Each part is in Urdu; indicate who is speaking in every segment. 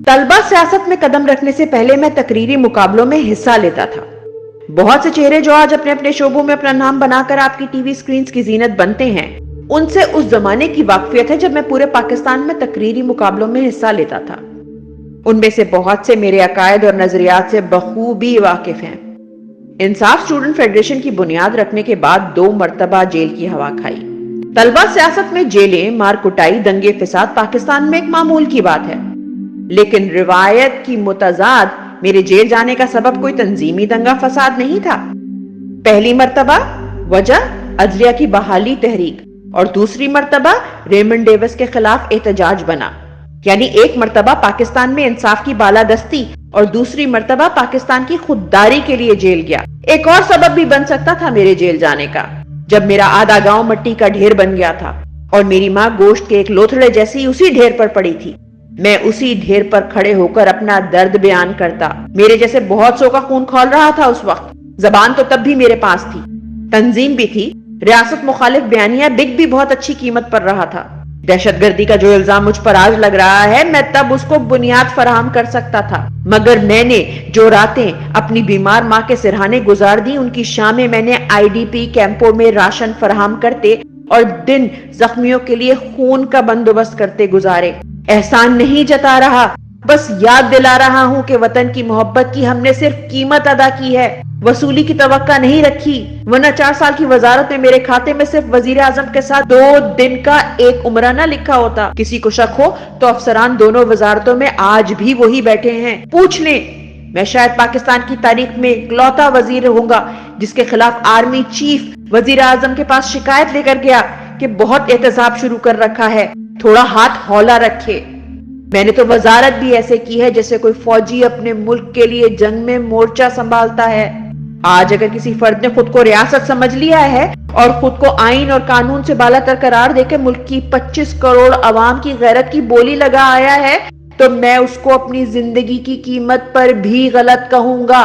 Speaker 1: طلبہ سیاست میں قدم رکھنے سے پہلے میں تقریری مقابلوں میں حصہ لیتا تھا۔ بہت سے چہرے جو آج اپنے اپنے شعبوں میں اپنا نام بنا کر آپ کی ٹی وی سکرینز کی زینت بنتے ہیں، ان سے اس زمانے کی واقفیت ہے جب میں پورے پاکستان میں تقریری مقابلوں میں حصہ لیتا تھا۔ ان میں سے بہت سے میرے عقائد اور نظریات سے بخوبی واقف ہیں۔ انصاف اسٹوڈنٹ فیڈریشن کی بنیاد رکھنے کے بعد 2 مرتبہ جیل کی ہوا کھائی۔ طلبہ سیاست میں جیلیں، مار کٹائی، دنگے فساد پاکستان میں ایک معمول کی بات ہے، لیکن روایت کی متضاد میرے جیل جانے کا سبب کوئی تنظیمی دنگا فساد نہیں تھا۔ پہلی مرتبہ وجہ عدلیہ کی بحالی تحریک اور دوسری مرتبہ ریمنڈ ڈیوس کے خلاف احتجاج بنا، یعنی ایک مرتبہ پاکستان میں انصاف کی بالادستی اور دوسری مرتبہ پاکستان کی خودداری کے لیے جیل گیا۔ ایک اور سبب بھی بن سکتا تھا میرے جیل جانے کا، جب میرا آدھا گاؤں مٹی کا ڈھیر بن گیا تھا اور میری ماں گوشت کے ایک لوتھڑے جیسی اسی ڈھیر پر پڑی تھی۔ میں اسی ڈھیر پر کھڑے ہو کر اپنا درد بیان کرتا۔ میرے جیسے بہت سو کا خون کھول رہا تھا اس وقت۔ زبان تو تب بھی میرے پاس تھی، تنظیم بھی تھی، ریاست مخالف بیانیہ بک بھی بہت اچھی قیمت پر رہا تھا۔ دہشت گردی کا جو الزام مجھ پر آج لگ رہا ہے، میں تب اس کو بنیاد فراہم کر سکتا تھا، مگر میں نے جو راتیں اپنی بیمار ماں کے سرہانے گزار دی، ان کی شامیں میں نے آئی ڈی پی کیمپوں میں راشن فراہم کرتے اور دن زخمیوں کے لیے خون کا بندوبست کرتے گزارے۔ احسان نہیں جتا رہا، بس یاد دلا رہا ہوں کہ وطن کی محبت کی ہم نے صرف قیمت ادا کی ہے، وصولی کی توقع نہیں رکھی، ورنہ 4 سال کی وزارت میں میرے کھاتے میں صرف وزیر اعظم کے ساتھ 2 دن کا ایک عمرہ نہ لکھا ہوتا۔ کسی کو شک ہو تو افسران دونوں وزارتوں میں آج بھی وہی بیٹھے ہیں، پوچھ لیں۔ میں شاید پاکستان کی تاریخ میں اکلوتا وزیر ہوں گا جس کے خلاف آرمی چیف وزیر اعظم کے پاس شکایت لے کر گیا کہ بہت احتساب شروع کر رکھا ہے، تھوڑا ہاتھ ہولا رکھے۔ میں نے تو وزارت بھی ایسے کی ہے جیسے کوئی فوجی اپنے ملک کے لیے جنگ میں مورچہ سنبھالتا ہے۔ آج اگر کسی فرد نے خود کو ریاست سمجھ لیا ہے اور خود کو آئین اور قانون سے بالاتر قرار دے کے ملک کی 25 کروڑ عوام کی غیرت کی بولی لگا آیا ہے، تو میں اس کو اپنی زندگی کی قیمت پر بھی غلط کہوں گا۔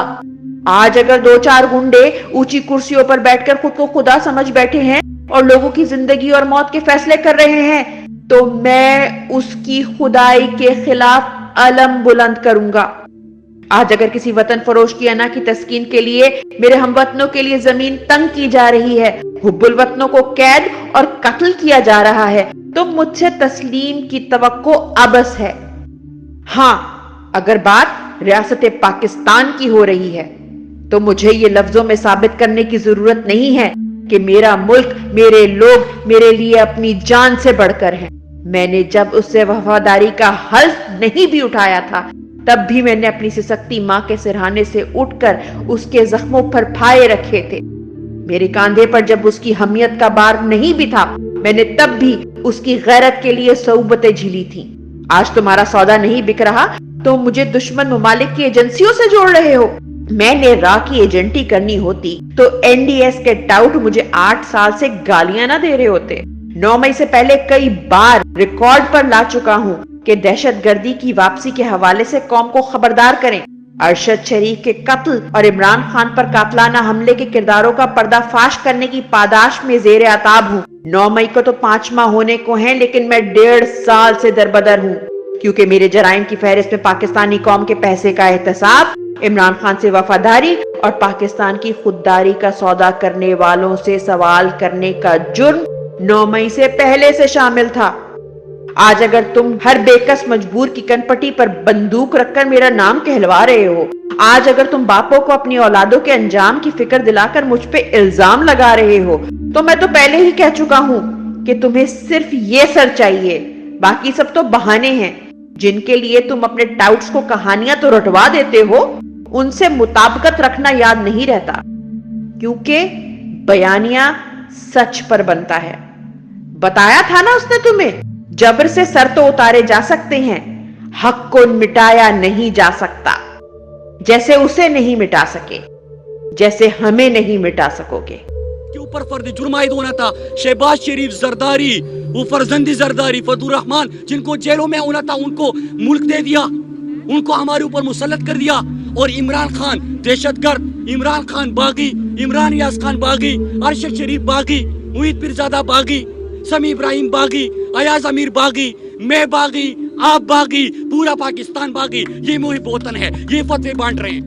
Speaker 1: آج اگر 2-4 گنڈے اونچی کرسیوں پر بیٹھ کر خود کو خدا سمجھ بیٹھے ہیں اور لوگوں کی زندگی اور موت کے فیصلے کر رہے ہیں، تو میں اس کی خدائی کے خلاف علم بلند کروں گا۔ آج اگر کسی وطن فروش کی انا کی تسکین کے لیے میرے ہم وطنوں کے لیے زمین تنگ کی جا رہی ہے، حب الوطنوں کو قید اور قتل کیا جا رہا ہے، تو مجھ سے تسلیم کی توقع عبث ہے۔ ہاں، اگر بات ریاست پاکستان کی ہو رہی ہے تو مجھے یہ لفظوں میں ثابت کرنے کی ضرورت نہیں ہے کہ میرا ملک، میرے لوگ میرے لیے اپنی جان سے بڑھ کر ہیں۔ میں نے جب اس سے وفاداری کا حلف نہیں بھی اٹھایا تھا، تب بھی میں نے اپنی سسکتی ماں کے سرہانے سے اٹھ کر اس کے زخموں پر پھائے رکھے تھے۔ میرے کاندھے پر جب اس کی حمیت کا بار نہیں بھی تھا، میں نے تب بھی اس کی غیرت کے لیے صعوبتیں جھیلی تھیں۔ آج تمہارا سودا نہیں بک رہا تو مجھے دشمن ممالک کی ایجنسیوں سے جوڑ رہے ہو۔ میں نے را کی ایجنٹی کرنی ہوتی تو این ڈی ایس کے ٹاؤٹ مجھے 8 سال سے گالیاں نہ دے رہے ہوتے۔ 9 مئی سے پہلے کئی بار ریکارڈ پر لا چکا ہوں کہ دہشت گردی کی واپسی کے حوالے سے قوم کو خبردار کریں۔ ارشد شریف کے قتل اور عمران خان پر قاتلانہ حملے کے کرداروں کا پردہ فاش کرنے کی پاداش میں زیر عتاب ہوں۔ 9 مئی کو تو 5 ماہ ہونے کو ہیں، لیکن میں 1.5 سال سے دربدر ہوں، کیونکہ میرے جرائم کی فہرست میں پاکستانی قوم کے پیسے کا احتساب، عمران خان سے وفاداری اور پاکستان کی خودداری کا سودا کرنے والوں سے سوال کرنے کا جرم 9 مئی سے پہلے سے شامل تھا۔ آج اگر تم ہر بے کس مجبور کی کنپٹی پر بندوق رکھ کر میرا نام کہلوا رہے ہو، آج اگر تم باپوں کو اپنی اولادوں کے انجام کی فکر دلا کر مجھ پہ الزام لگا رہے ہو، تو میں تو پہلے ہی کہہ چکا ہوں کہ تمہیں صرف یہ سر چاہیے، باقی سب تو بہانے ہیں جن کے لیے تم اپنے ٹاؤٹس کو کہانیاں تو رٹوا دیتے ہو، ان سے مطابقت رکھنا یاد نہیں رہتا، کیونکہ بیانیہ سچ پر بنتا ہے۔ بتایا تھا نا اس نے تمہیں، جبر سے سر تو اتارے جا سکتے ہیں، حق کو مٹایا نہیں جا سکتا، جیسے اسے نہیں مٹا سکے، جیسے ہمیں نہیں مٹا سکو گے۔
Speaker 2: کے اوپر فرد جرم عائد ہونا تھا۔ شہباز شریف زرداری، وہ فرزندی زرداری، فضل الرحمان، جن کو جیلوں میں ہونا تھا، ان کو ملک دے دیا، ان کو ہمارے اوپر مسلط کر دیا۔ اور عمران خان دہشت گرد، عمران خان باغی، عمران یاس خان باغی، ارشد شریف باغی، محیط پیرزادہ باغی، سمیع ابراہیم باغی، ایاز امیر باغی، میں باغی، آپ باغی، پورا پاکستان باغی، یہ محب وطن ہے، یہ فتوے بانٹ رہے ہیں.